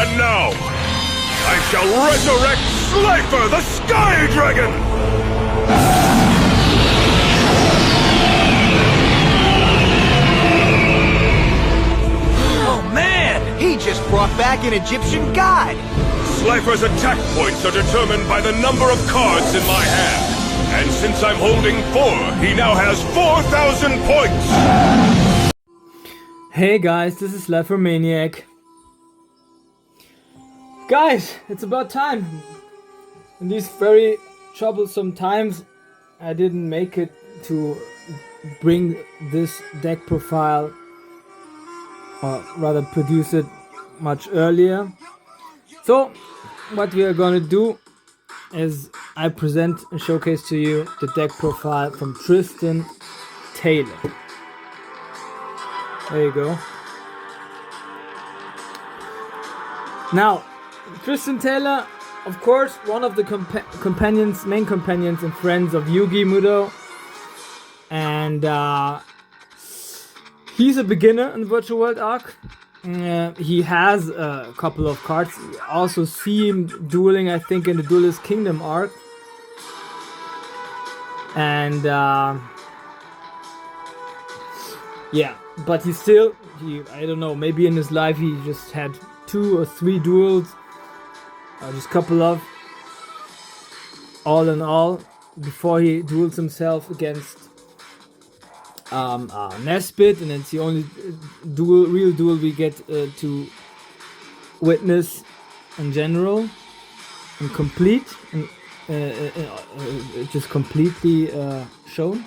And now, I shall resurrect Slifer the Sky Dragon! Oh man, he just brought back an Egyptian god! Slifer's attack points are determined by the number of cards in my hand. And since I'm holding 4, he now has 4,000 points! Hey guys, this is Slifer Maniac. Guys, it's about time. In these very troublesome times, I didn't make it to bring this deck profile, or rather produce it much earlier. So, what we are gonna do is I present and showcase to you the deck profile from Tristan Taylor. There you go. Now, Tristan Taylor, of course, one of the main companions and friends of Yughi Mudo, and he's a beginner in Virtual World Arc. He has a couple of cards. You also see him dueling, I think, in the Duelist Kingdom arc. And yeah, but I don't know, maybe in his life he just had 2 or 3 duels, or just a couple of, all in all, before he duels himself against Nezbitt, and it's the only real duel we get to witness in general and complete, and just completely shown.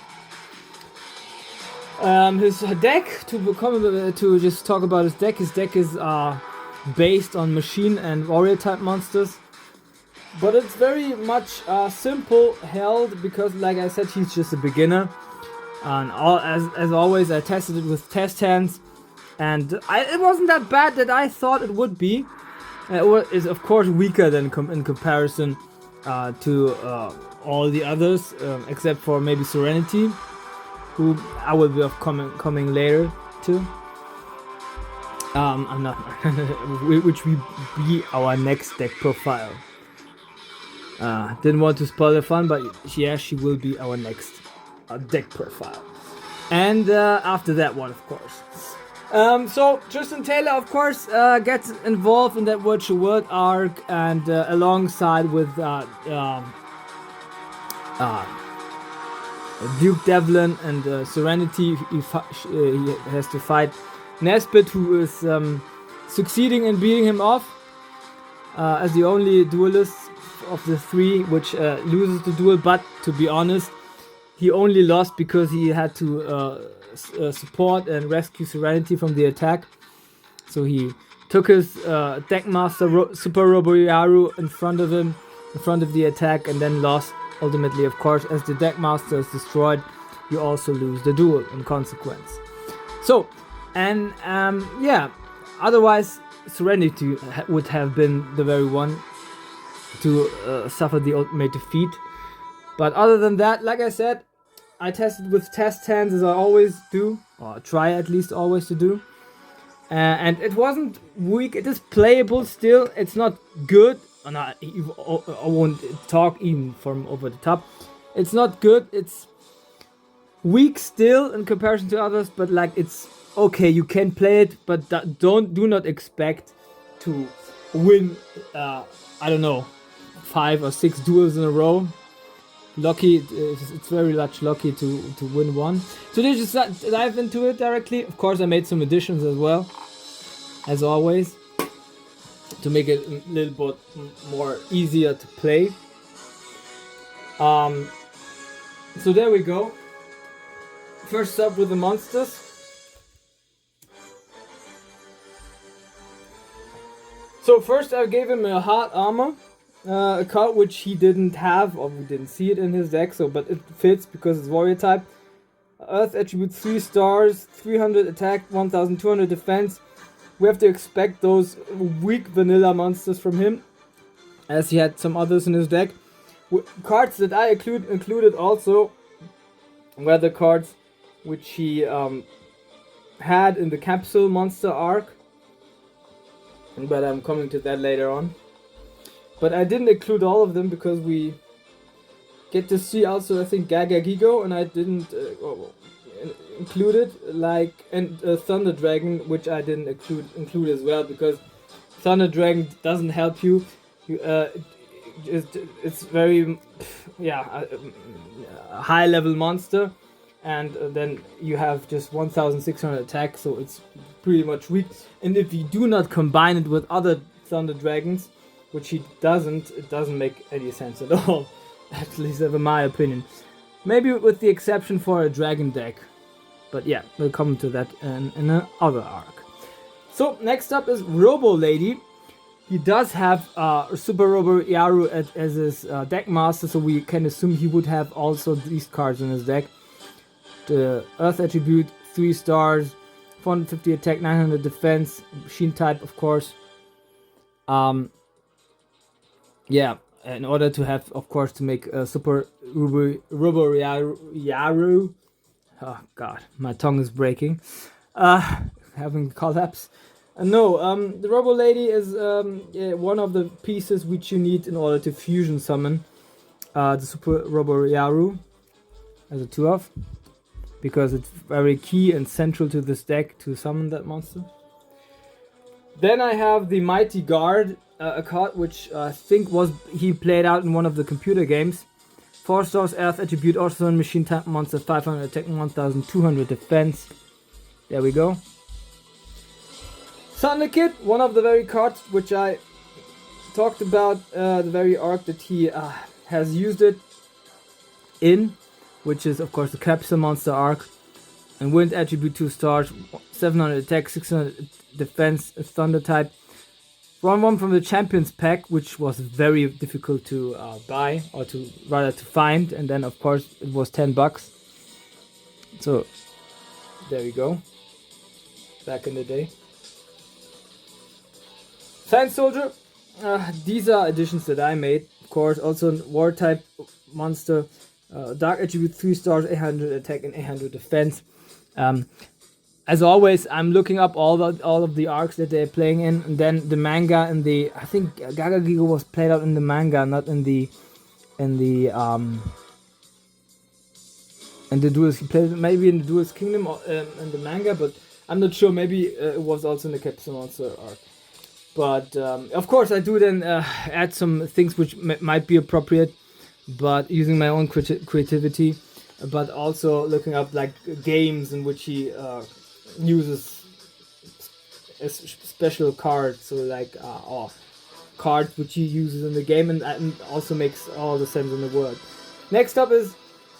His deck, to just talk about his deck is based on machine and warrior type monsters, but it's very much simple held, because like I said, he's just a beginner. And as always, I tested it with test hands, and it wasn't that bad that I thought it would be. It is of course weaker than in comparison to all the others, except for maybe Serenity, who I will be coming later to. I'm not, which will be our next deck profile. Didn't want to spoil the fun, but yeah, she will be our next deck profile, and after that one, of course. So Tristan Taylor, of course, gets involved in that Virtual World arc, and alongside with Duke Devlin and Serenity, he has to fight Nezbitt, who is succeeding in beating him off as the only duelist of the 3 which loses the duel. But to be honest, he only lost because he had to support and rescue Serenity from the attack. So he took his Deckmaster Super Roboyaru in front of him, in front of the attack, and then lost. Ultimately, of course, as the Deckmaster is destroyed, you also lose the duel in consequence. So, and yeah, otherwise Serenity would have been the very one to suffer the ultimate defeat. But other than that, like I said, I tested with test hands, as I always do, or try at least always to do. And it wasn't weak, it is playable still. It's not good, I won't talk even from over the top. It's not good, it's weak still in comparison to others, but like it's okay, you can play it, but do not expect to win, I don't know, 5 or 6 duels in a row. Lucky, it's very much lucky to win one. So let's just dive into it directly. Of course, I made some additions as well, as always, to make it a little bit more easier to play. So there we go. First up with the monsters. So first I gave him a hard armor. A card which he didn't have, or we didn't see it in his deck, but it fits because it's warrior type. Earth attribute 3 stars, 300 attack, 1200 defense. We have to expect those weak vanilla monsters from him, as he had some others in his deck. Cards that I included also were the cards which he had in the capsule monster arc. but I'm coming to that later on. But I didn't include all of them because we get to see also, I think, Gaga Gigo, and I didn't include it, like, and Thunder Dragon, which I didn't include as well, because Thunder Dragon doesn't help you. It's very, a high level monster, and then you have just 1600 attack, so it's pretty much weak. And if you do not combine it with other Thunder Dragons, which he doesn't, it doesn't make any sense at all. At least in my opinion. Maybe with the exception for a dragon deck. But yeah, we'll come to that in another arc. So next up is Robo Lady. He does have Super Robo Yaru as his deck master, so we can assume he would have also these cards in his deck. The Earth attribute, 3 stars, 450 attack, 900 defense, machine type, of course. Yeah, in order to have, of course, to make a Super Robo Yaru. Oh god, my tongue is breaking. Having collapse. The Robo Lady is one of the pieces which you need in order to fusion summon the Super Robo Yaru as a 2-of, because it's very key and central to this deck to summon that monster. Then I have the Mighty Guard, a card which I think he played out in one of the computer games. 4 stars, Earth attribute, also machine type monster, 500 attack, 1200 defense. There we go. Thunder Kid, one of the very cards which I talked about, the very arc that he has used it in, which is of course the Capsule Monster arc. And Wind attribute, 2 stars, 700 attack, 600 defense, a Thunder type. One from the Champions pack, which was very difficult to buy, or to find, and then of course it was $10. So there we go. Back in the day. Science Soldier. These are additions that I made. Of course, also War type monster. Dark attribute, 3 stars, 800 attack and 800 defense. As always, I'm looking up all of the arcs that they're playing in, and then the manga and I think Gaga Gigo was played out in the manga, not in the Duelist. He played maybe in the Duelist Kingdom or in the manga, but I'm not sure. Maybe it was also in the Capsule Monster arc. But of course, I do then add some things which might be appropriate, but using my own creativity. But also looking up like games in which he uses a special cards, so like cards which he uses in the game, and also makes all the sense in the world. Next up is,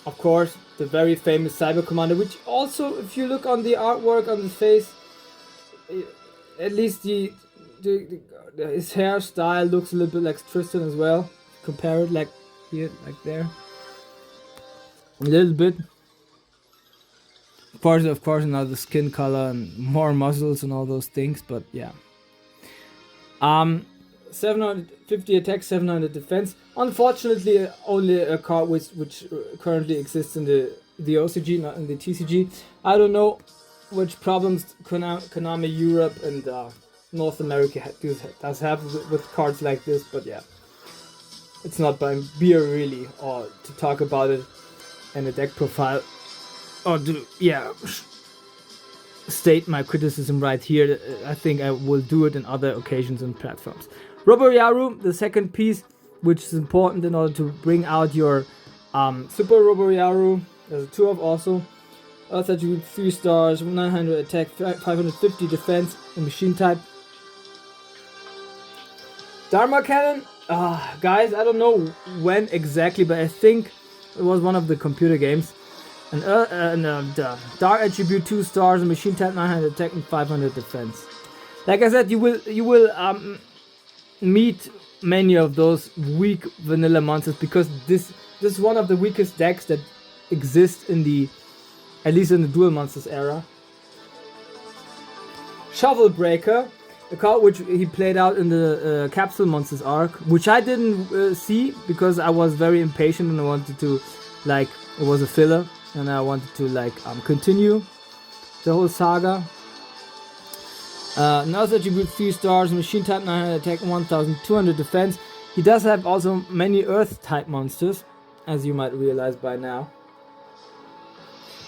of course, the very famous Cyber Commander, which also, if you look on the artwork on his face, at least his hairstyle looks a little bit like Tristan as well. Compare it like here, like there. A little bit. Of course, now the skin color and more muscles and all those things, but yeah. 750 attack, 700 defense. Unfortunately, only a card which currently exists in the OCG, not in the TCG. I don't know which problems Konami Europe and North America does have with cards like this, but yeah. It's not by beer really, or to talk about it in a deck profile, or state my criticism right here. I think I will do it in other occasions and platforms. Robo Yaru, the second piece, which is important in order to bring out your Super Robo Yaru. There's a 2-of also. Earth attribute, 3 stars, 900 attack, 550 defense, and machine type. Dharma Cannon. Guys, I don't know when exactly, but I think it was one of the computer games. And Dark attribute, 2 stars, and machine type, 900 attack and 500 defense. Like I said, you will meet many of those weak vanilla monsters, because this is one of the weakest decks that exist at least in the Duel Monsters era. Shovel Breaker, a card which he played out in the Capsule Monsters arc, which I didn't see because I was very impatient and I wanted to, it was a filler, and I wanted to continue the whole saga. Another attribute 3 stars, machine type 900 attack, 1200 defense. He does have also many earth type monsters, as you might realize by now.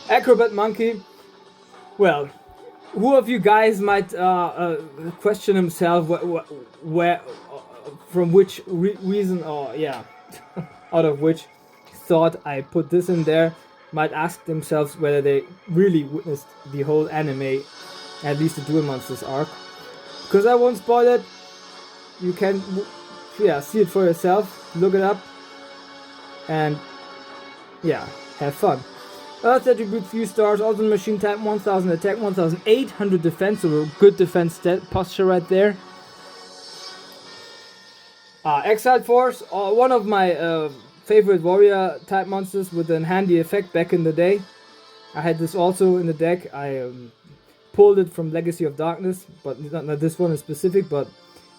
Acrobat monkey. Well, who of you guys might question himself where from which reason, or yeah, out of which thought I put this in there, might ask themselves whether they really witnessed the whole anime, at least the Duel Monsters arc. Because I won't spoil it, you can see it for yourself, look it up, and yeah, have fun. Earth attribute 3 stars, also machine type, 1000 attack, 1800 defense, so a good defense posture right there. Exiled Force, one of my favorite warrior type monsters with an handy effect back in the day. I had this also in the deck. I pulled it from Legacy of Darkness, but not this one in specific, but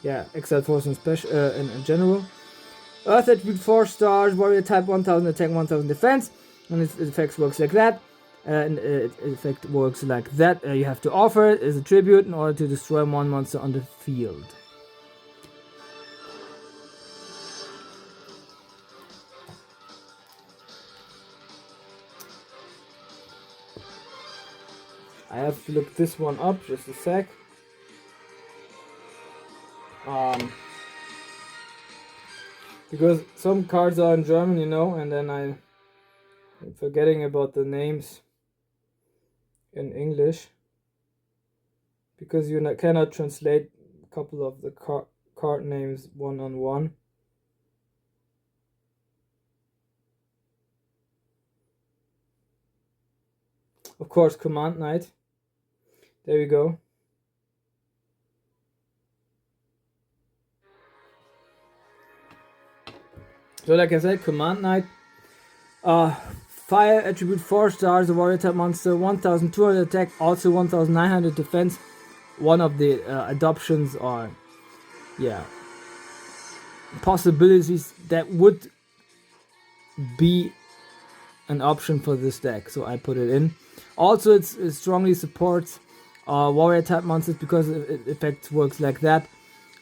yeah, Exiled Force in special in general. Earth attribute 4 stars, warrior type, 1000 attack, 1000 defense. And its effects works like that. Effect works like that. You have to offer it as a tribute in order to destroy one monster on the field. I have to look this one up, just a sec. Because some cards are in German, you know, and then I'm forgetting about the names in English. Because you cannot translate a couple of the card names one-on-one. Of course, Command Knight. There we go. So like I said, Command Knight. Fire attribute 4 stars, a warrior type monster, 1200 attack, also 1900 defense. One of the adoptions or possibilities that would be an option for this deck, so I put it in. Also, it strongly supports warrior type monsters because it effect works like that.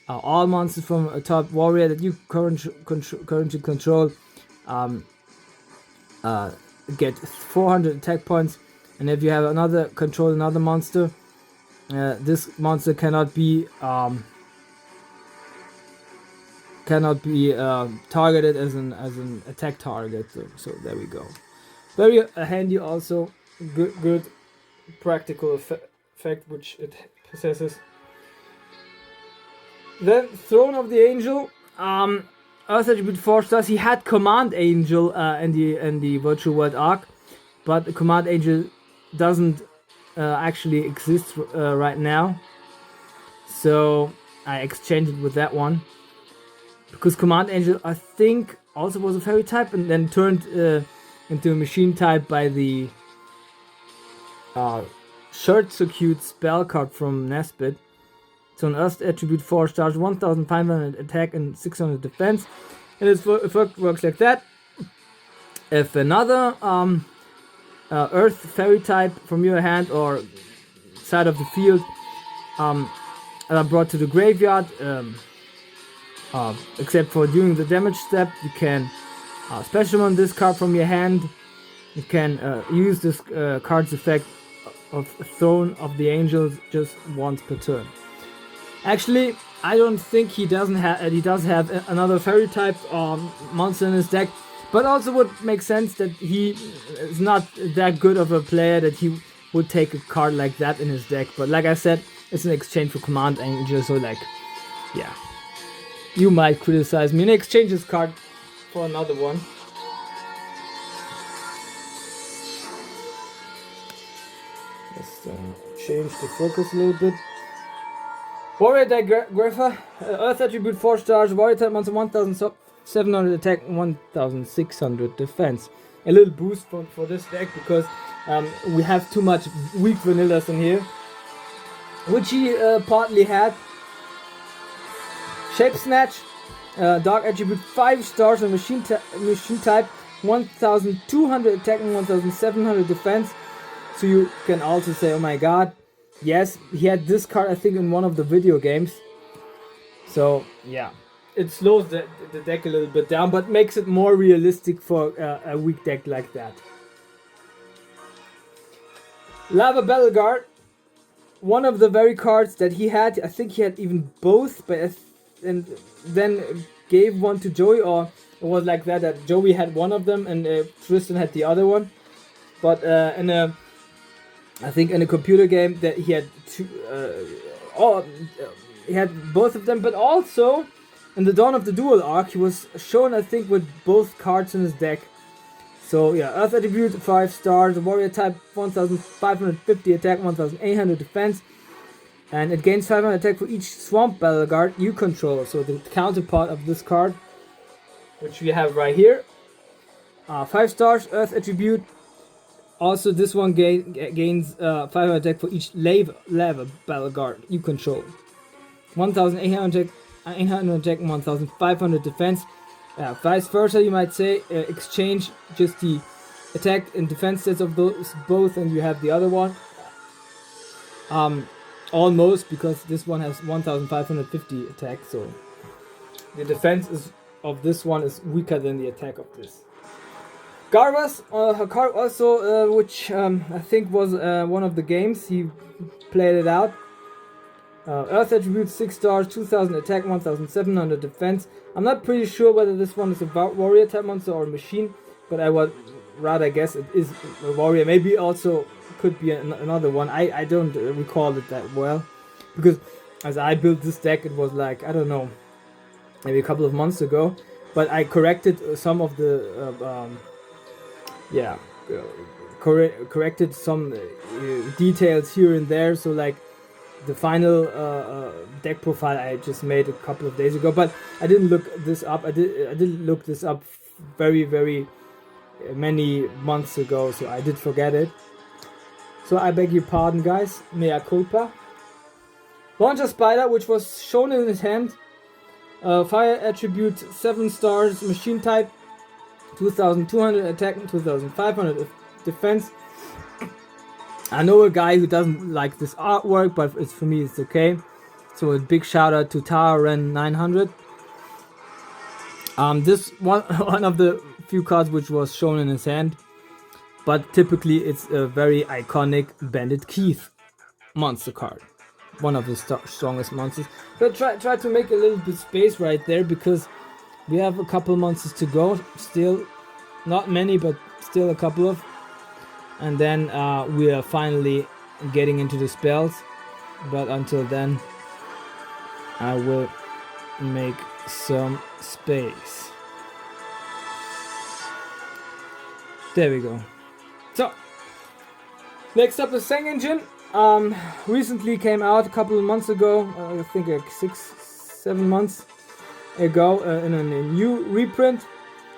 All monsters from a top warrior that you currently control get 400 attack points, and if you have another monster, this monster cannot be targeted as an attack target. So there we go. Very handy, also good practical effect which it possesses. Then Throne of the Angel, Earth attribute 4 stars. He had Command Angel in the Virtual World arc, but the Command Angel doesn't actually exist right now, so I exchanged it with that one because Command Angel, I think, also was a fairy type and then turned into a machine type by the Shirt So Cute spell card from Nezbitt. So an Earth attribute 4 stars, 1500 attack and 600 defense, and it works like that. If another Earth fairy type from your hand or side of the field are brought to the graveyard, except for during the damage step, you can special summon this card from your hand. You can use this card's effect of Throne of the Angels just once per turn. Actually, I don't think he does have another fairy type monster in his deck, but also would make sense that he is not that good of a player that he would take a card like that in his deck. But like I said, it's an exchange for Command Angel, so like, yeah, you might criticize me and exchange this card for another one. Let's change the focus a little bit. Warrior Digrapher, Earth attribute 4 stars, warrior type monster, 1700 attack, 1600 defense. A little boost for this deck because we have too much weak vanillas in here, which he partly had. Shape Snatch, Dark attribute 5 stars and machine type, 1200 attack and 1700 defense. So you can also say, oh my god, yes, he had this card I think in one of the video games. So yeah, it slows the deck a little bit down, but makes it more realistic for a weak deck like that. Lava Battle Guard, one of the very cards that he had. I think he had even both, but and then gave one to Joey, or it was like that Joey had one of them and Tristan had the other one. But I think in a computer game that he had two, he had both of them. But also in the Dawn of the Duel arc, he was shown I think with both cards in his deck. So yeah, Earth Attribute 5 stars, Warrior type 1550 attack, 1800 defense, and it gains 500 attack for each Swamp Battle Guard you control. So the counterpart of this card, which we have right here. 5 stars, Earth Attribute. Also, this one gains 500 attack for each lava Battle Guard you control. 1800 attack, 1500 defense. Vice versa, you might say. Exchange just the attack and defense sets of those both, and you have the other one. Almost, because this one has 1550 attack, so the defense of this one is weaker than the attack of this. Garvas, her card also, which I think was one of the games he played it out. Earth Attribute 6 stars, 2000 attack, 1700 defense. I'm not pretty sure whether this one is a warrior type monster or a machine, but I would rather guess it is a warrior. Maybe also could be another one. I don't recall it that well, because as I built this deck, it was like, I don't know, maybe a couple of months ago, but I corrected some of the corrected some details here and there. So like the final deck profile I just made a couple of days ago, but I didn't look this up. I didn't look this up very many months ago, so I did forget it. So I beg your pardon, guys. Mea culpa. Launcher Spider, which was shown in his hand. Fire Attribute 7 stars, machine type, 2200 attack and 2500 defense. I know a guy who doesn't like this artwork, but for me it's okay. So a big shout out to Taren 900. This one of the few cards which was shown in his hand, but typically it's a very iconic Bandit Keith monster card, one of the strongest monsters. But try to make a little bit space right there, because we have a couple monsters to go still, not many, but still a couple of. And then we are finally getting into the spells, but until then I will make some space. There we go. So next up is Sang Engine. Recently came out a couple of months ago, I think like 6-7 months ago, in a new reprint,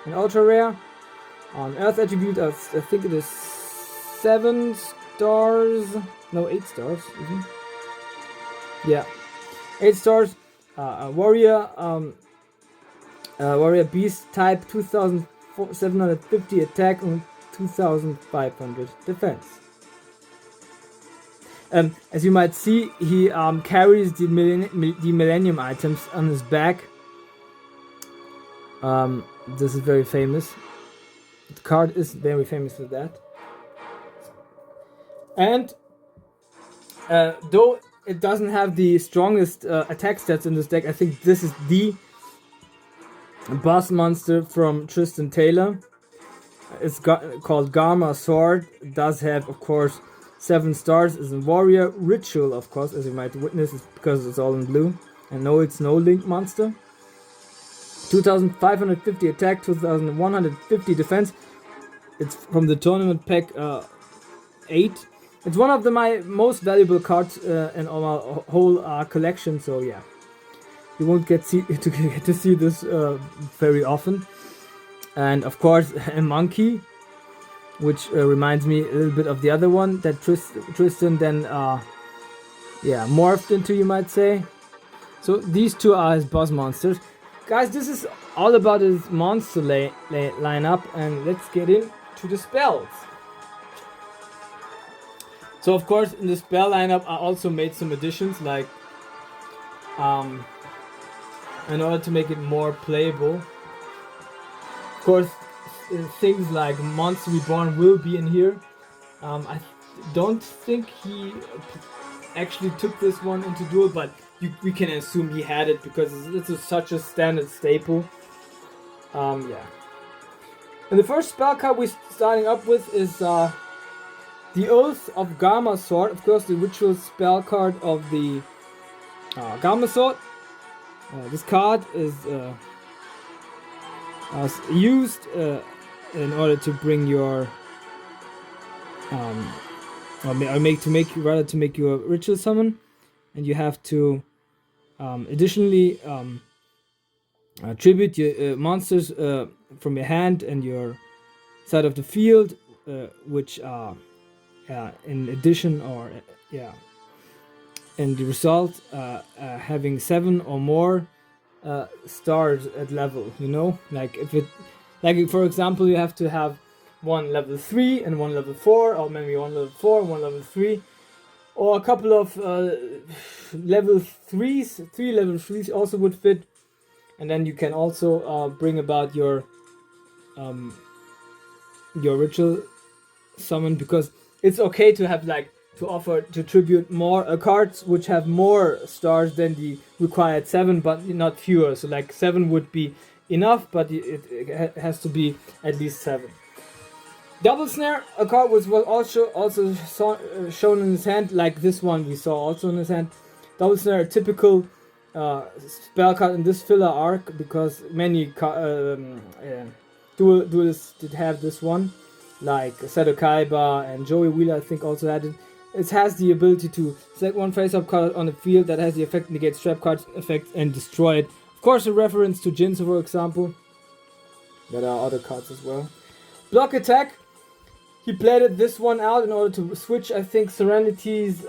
an ultra rare. On Earth Attribute, I think it is 7 stars, no 8 stars even. Yeah, 8 stars. Warrior, warrior beast type, 2750 attack and 2500 defense. As you might see, he carries the Millennium items on his back. This is very famous. The card is very famous for that. And though it doesn't have the strongest attack stats in this deck, I think this is the boss monster from Tristan Taylor. It's called Garma Sword. It does have, of course, 7 stars. It's a warrior ritual, of course, as you might witness, because it's all in blue. And no, it's no Link monster. 2550 attack, 2150 defense. It's from the tournament pack 8. It's one of my most valuable cards in our whole collection, so yeah. You won't get to see this very often. And of course, a monkey, which reminds me a little bit of the other one that Tristan then morphed into, you might say. So these two are his boss monsters. Guys, this is all about his monster lineup, and let's get into the spells. So of course in the spell lineup I also made some additions, like in order to make it more playable. Of course, things like Monster Reborn will be in here. I don't think he actually took this one into Duel, but we can assume he had it because it's such a standard staple. Yeah. And the first spell card we're starting up with is the Oath of Gamma Sword. Of course, the ritual spell card of the Gamma Sword. This card is used in order to bring your or make your ritual summon, and you have to additionally tribute your monsters from your hand and your side of the field, which are in addition or and the result having 7 or more stars at level. You know, like if it, like for example, you have to have one level 3 and one level 4, or maybe one level 4 and one level 3, or a couple of level 3s. 3 level 3s also would fit, and then you can also bring about your ritual summon, because it's okay to have like to offer to tribute more cards which have more stars than the required 7, but not fewer. So like 7 would be enough, but it has to be at least 7. Double Snare, a card was also shown in his hand, like this one we saw also in his hand. Double Snare, a typical spell card in this filler arc, because many duelists did have this one, like Seto Kaiba and Joey Wheeler I think also had it. It has the ability to select one face-up card on the field that has the effect negate trap card effect and destroy it. Of course, a reference to Jinzo, for example. There are other cards as well. Block attack. He played this one out in order to switch, I think, Serenity's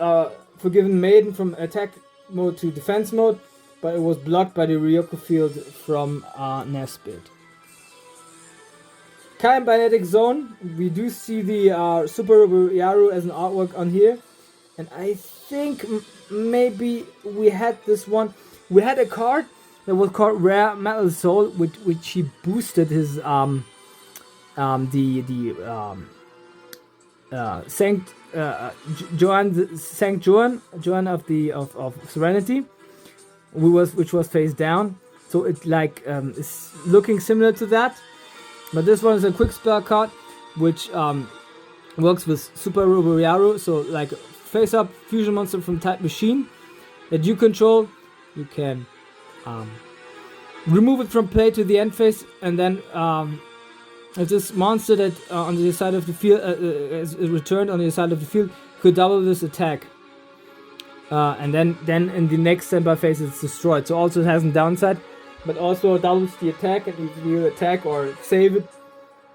Forgiven Maiden from attack mode to defense mode, but it was blocked by the Ryoko field from nezbitt. Kinetic Zone. We do see the Super Yaru as an artwork on here, and I think maybe we had this one. We had a card that was called Rare Metal Soul, which he boosted his Saint Joan of Serenity, which was face down. So it like is looking similar to that, but this one is a quick spell card which works with Super Yaru. So like face up fusion monster from type machine that you control, you can remove it from play to the end phase, and then if this monster that on the side of the field is returned on the side of the field, could double this attack, and then in the next standby phase it's destroyed. So also it has a downside, but also doubles the attack, and if you attack or save it,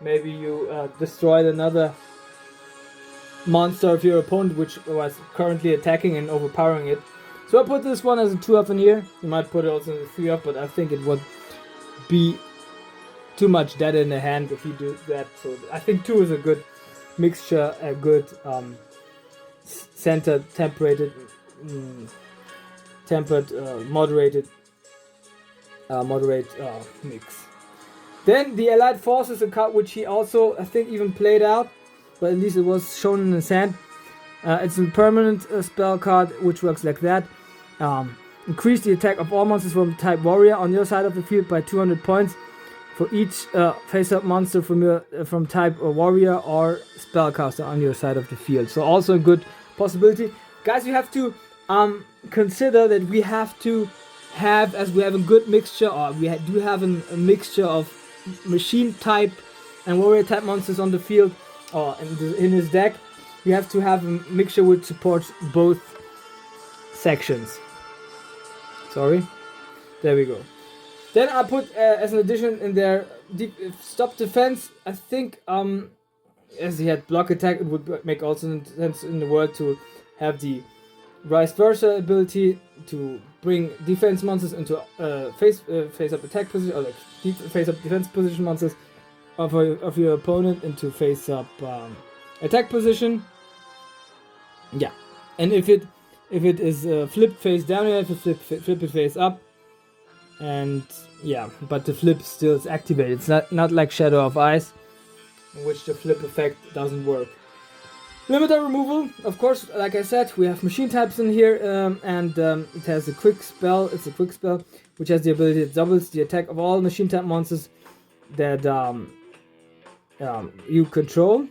maybe you destroyed another monster of your opponent which was currently attacking and overpowering it. So I put this one as a 2-up in here. You might put it also as a 3-up, but I think it would be too much data in the hand if you do that. So I think 2 is a good mixture, a good center tempered, moderate mix. Then the Allied Force is a card which he also, I think, even played out, but at least it was shown in his hand. It's a permanent spell card which works like that. Increase the attack of all monsters from type Warrior on your side of the field by 200 points for each face-up monster from type Warrior or Spellcaster on your side of the field. So also a good possibility. Guys, you have to consider that we have to have, as we have a good mixture, or we do have a mixture of machine type and warrior type monsters on the field or in his deck. We have to have a mixture which supports both sections. Sorry, there we go. Then I put as an addition in there stop defense. I think as he had block attack, it would make also sense in the world to have the vice versa ability to bring defense monsters into face up attack position, or like face up defense position monsters of your opponent into face up attack position. Yeah, and if it is flipped face down, you have to flip it face up. And yeah, but the flip still is activated. It's not like Shadow of Ice, in which the flip effect doesn't work. Limiter removal, of course, like I said, we have machine types in here, and it has a quick spell. It's a quick spell which has the ability to doubles the attack of all machine type monsters that you control.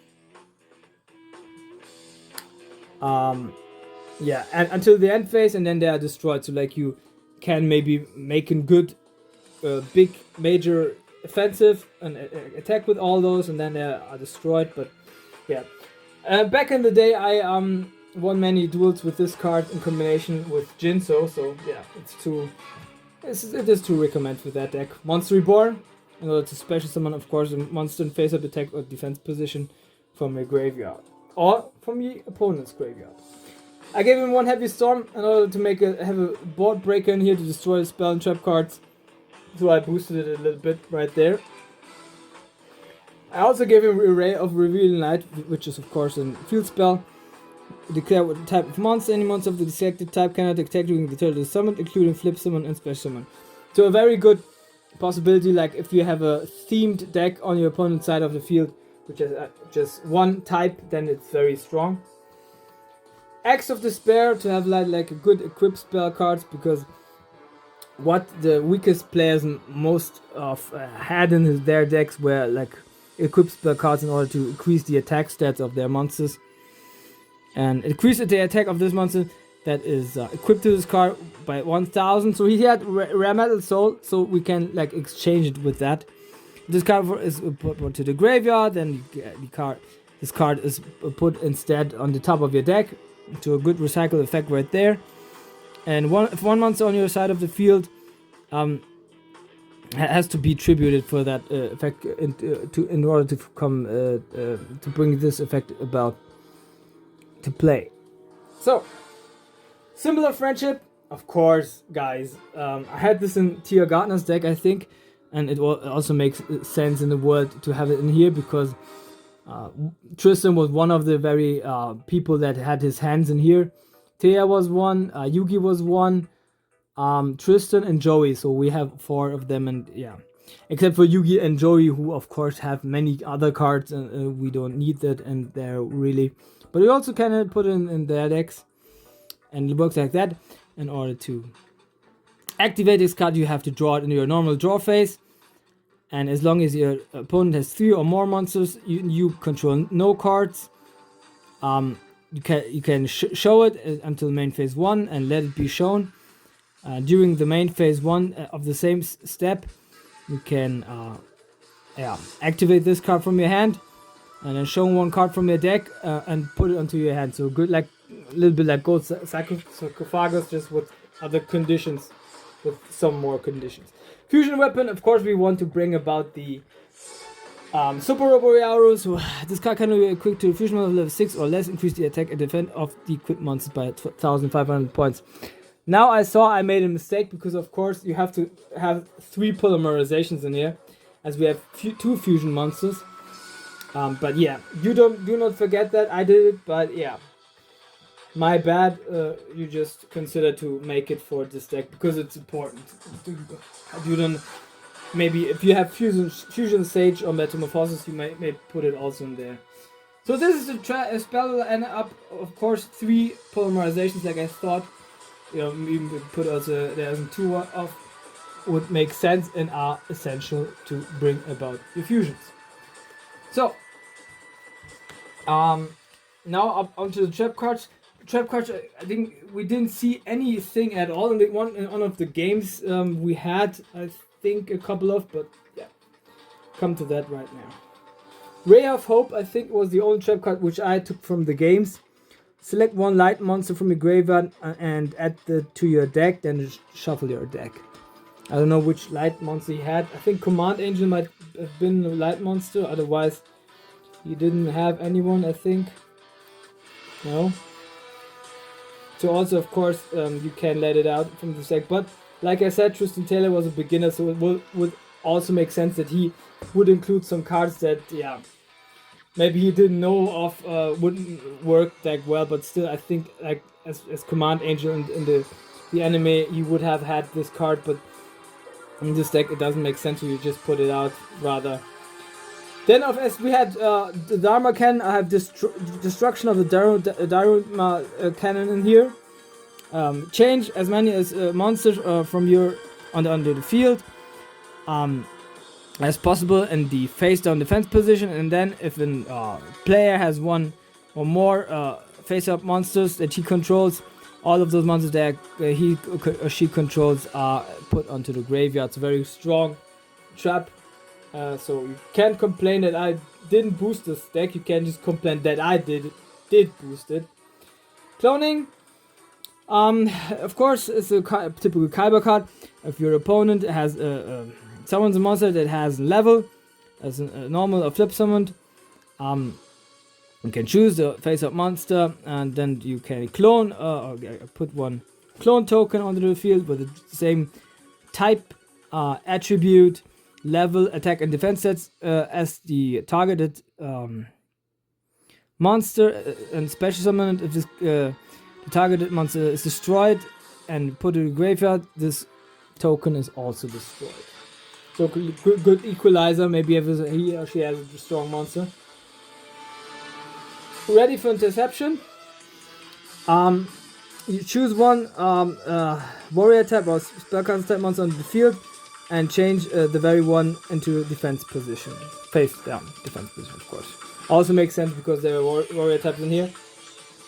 Yeah, and until the end phase, and then they are destroyed. So like you can maybe make a good, big, major offensive and attack with all those, and then they are destroyed. But yeah. Back in the day, I won many duels with this card in combination with Jinso, so yeah, it is to recommend with that deck. Monster Reborn, in order to special summon, of course, a monster in face-up attack or defense position from your graveyard, or from the opponent's graveyard. I gave him one Heavy Storm in order to have a board breaker in here to destroy the spell and trap cards, so I boosted it a little bit right there. I also gave him Array of Revealing Light, which is of course a field spell. Declare what type of monster. Any monster of the selected type cannot attack during the turn it is summoned, including flip summon and special summon. So a very good possibility, like if you have a themed deck on your opponent's side of the field, which has just one type, then it's very strong. Axe of Despair, to have like a good equip spell cards, because what the weakest players most of had in their decks were like equip spell cards in order to increase the attack stats of their monsters, and increase the attack of this monster that is equipped to this card by 1000. So he had Rare Metal Soul, so we can like exchange it with that. This card is put to the graveyard, then this card is put instead on the top of your deck, to a good recycle effect right there. And if one monster on your side of the field has to be tributed for that effect in order to come to bring this effect about to play. So, Symbol of Friendship, of course, guys. I had this in Tia Gardner's deck, I think, and it also makes sense in the world to have it in here, because Tristan was one of the very people that had his hands in here. Tia was one, Yughi was one, Tristan and Joey, so we have 4 of them, and yeah, except for Yughi and Joey, who of course have many other cards, and we don't need that, and they're really, but we also can put in their decks, and it works like that. In order to activate this card, you have to draw it in your normal draw phase, and as long as your opponent has 3 or more monsters, you control no cards. You can show it until main phase 1 and let it be shown. During the main phase 1 of the same step, you can activate this card from your hand, and then show one card from your deck and put it onto your hand. So good, like a little bit like Gold Sarcophagus, just with other conditions, with some more conditions. Fusion Weapon, of course, we want to bring about the Super Roborearu. So this card can be equipped to fusion level 6 or less, increase the attack and defense of the equipped monsters by 1500 points. Now I saw I made a mistake, because of course you have to have 3 polymerizations in here, as we have 2 fusion monsters. But yeah, do not forget that I did it, but yeah, my bad. You just consider to make it for this deck, because it's important. You don't, maybe if you have fusion Sage or Metamorphosis, you may put it also in there. So this is the spell, and up of course 3 polymerizations, like I thought. You know, even put also there's 2 of would make sense and are essential to bring about the fusions. So now up onto the trap cards. Trap cards, I think we didn't see anything at all in one of the games we had. I think a couple of, but yeah, come to that right now. Ray of Hope, I think, was the only trap card which I took from the games. Select 1 light monster from your graveyard and add it to your deck, then shuffle your deck. I don't know which light monster he had. I think Command Angel might have been a light monster, otherwise he didn't have anyone, I think. No. So also, of course, you can let it out from the deck, but like I said, Tristan Taylor was a beginner, so it would also make sense that he would include some cards that, yeah, maybe he didn't know of wouldn't work that well, but still, I think like as Command Angel in the anime, you would have had this card, but in this deck it doesn't make sense. So you just put it out rather. Then, as we had the Dharma Cannon, I have Destruction of the Dharma Cannon in here. Change as many as monsters from your under the field as possible in the face-down defense position, and then if a player has one or more face-up monsters that he controls, all of those monsters that he or she controls are put onto the graveyard. It's a very strong trap. So you can't complain that I didn't boost this deck. You can just complain that I did boost it. Cloning, of course, it's a typical Kaiba card. If your opponent has summons a monster that has level, as a normal or flip summoned, you can choose the face-up monster, and then you can clone or put one clone token onto the field with the same type, attribute, level, attack, and defense sets as the targeted monster, and special summon it if the targeted monster is destroyed and put in the graveyard. This token is also destroyed. So good equalizer. Maybe if he or she has a strong monster. Ready for interception. You choose one warrior type or spellcaster type monster on the field, and change the very one into defense position. Face down defense position, of course. Also makes sense because there are warrior types in here.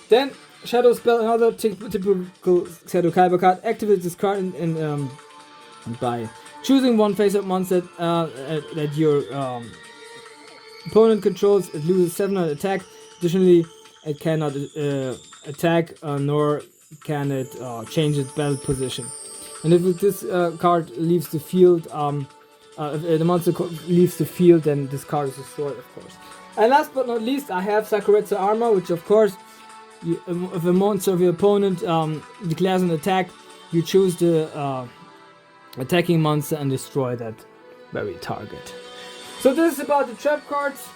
Then, Shadow Spell, another typical Shadow Kaiba card. Activate this card by choosing one face-up monster that your opponent controls. It loses 700 attack. Additionally, it cannot attack, nor can it change its battle position. And if this card leaves the field, if the monster leaves the field, then this card is destroyed, of course. And last but not least, I have Sakuretsu Armor, which of course, if a monster of your opponent declares an attack, you choose the attacking monster and destroy that very target. So this is about the trap cards,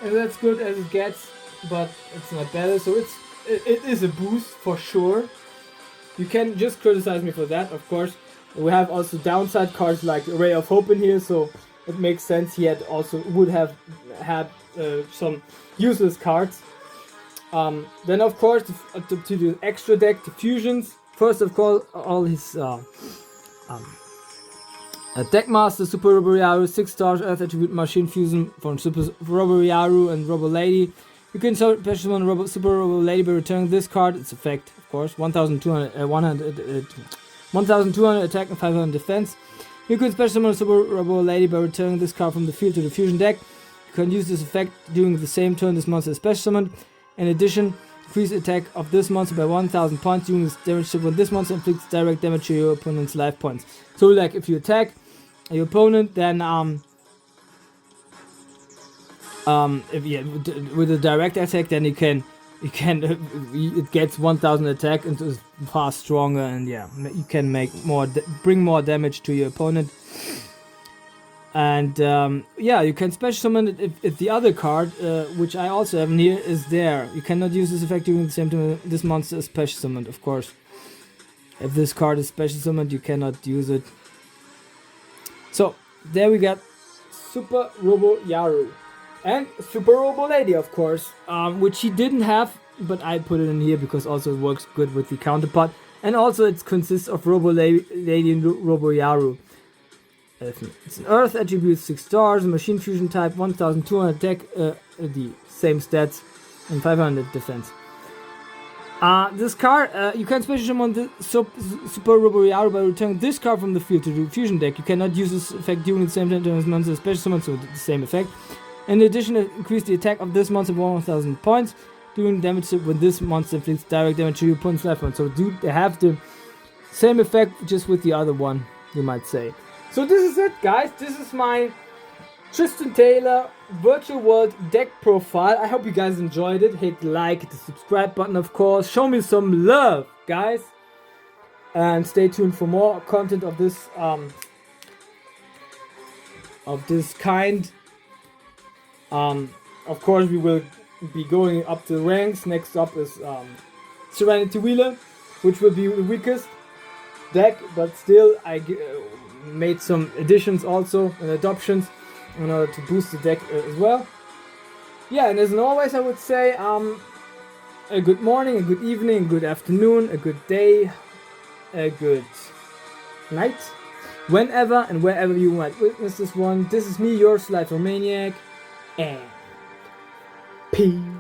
and that's good as it gets, but it's not better. So it is a boost for sure. You can just criticize me for that, of course. We have also downside cards like Ray of Hope in here, so it makes sense he would have had some useless cards. Then of course to the extra deck, the fusions. First of all his Deckmaster, Super Robo-Ryaru, 6 stars, Earth Attribute Machine Fusion from Super Robo-Ryaru and Robo-Lady. You can special summon Super Robo-Lady by returning this card, its effect, of course, 1200 attack and 500 defense. You can special summon Super Robo-Lady by returning this card from the field to the fusion deck. You can use this effect during the same turn this monster is special summoned. In addition, increase attack of this monster by 1000 points during this damage when this monster inflicts direct damage to your opponent's life points. So like if you attack your opponent, then with a direct attack, then it gets 1000 attack and is far stronger, and you can bring more damage to your opponent. And you can special summon it if the other card, which I also have in here, is there. You cannot use this effect during the same time this monster is special summoned, of course. If this card is special summoned, you cannot use it. So there we got Super Robo-Ryaru. And Super Robo-Lady, of course, which he didn't have, but I put it in here because also it works good with the counterpart. And also it consists of Robo-Lady and Robo-Ryaru. It's an Earth attribute, 6 stars, machine fusion type, 1200 attack, the same stats, and 500 defense. This card, you can special summon the Super Robo-Ryaru by returning this card from the field to the fusion deck. You cannot use this effect during the same turn as monster special summon, so the same effect. In addition, increase the attack of this monster by 1000 points during damage when this monster inflicts direct damage to your opponent's life point. So they have the same effect, just with the other one, you might say. So this is it, guys. This is my Tristan Taylor Virtual World deck profile. I hope you guys enjoyed it. Hit like, hit the subscribe button, of course. Show me some love, guys. And stay tuned for more content of this kind. of course, we will be going up the ranks. Next up is Serenity Wheeler, which will be the weakest deck, but still I made some additions also and adoptions in order to boost the deck as well. Yeah, and as always, I would say a good morning, a good evening, a good afternoon, a good day, a good night, whenever and wherever you might witness this one. This is me, your Slifer Maniac, and peace.